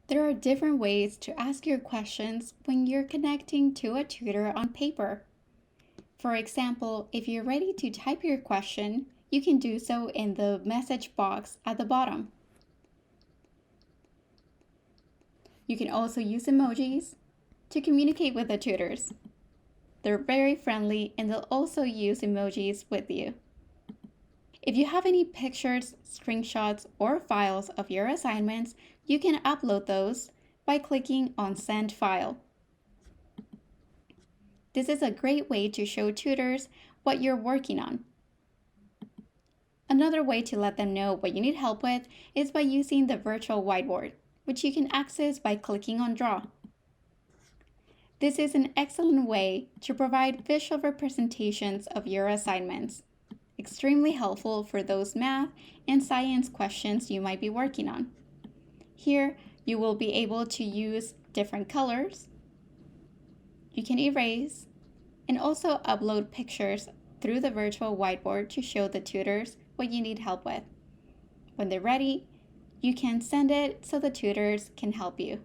There are different ways to ask your questions when you're connecting to a tutor on paper. For example, if you're ready to type your question, you can do so in the message box at the bottom. You can also use emojis to communicate with the tutors. They're very friendly and they'll also use emojis with you. If you have any pictures, screenshots, or files of your assignments, you can upload those by clicking on Send File. This is a great way to show tutors what you're working on. Another way to let them know what you need help with is by using the virtual whiteboard, which you can access by clicking on Draw. This is an excellent way to provide visual representations of your assignments. Extremely helpful for those math and science questions you might be working on. Here, you will be able to use different colors. You can erase and also upload pictures through the virtual whiteboard to show the tutors what you need help with. When they're ready, you can send it so the tutors can help you.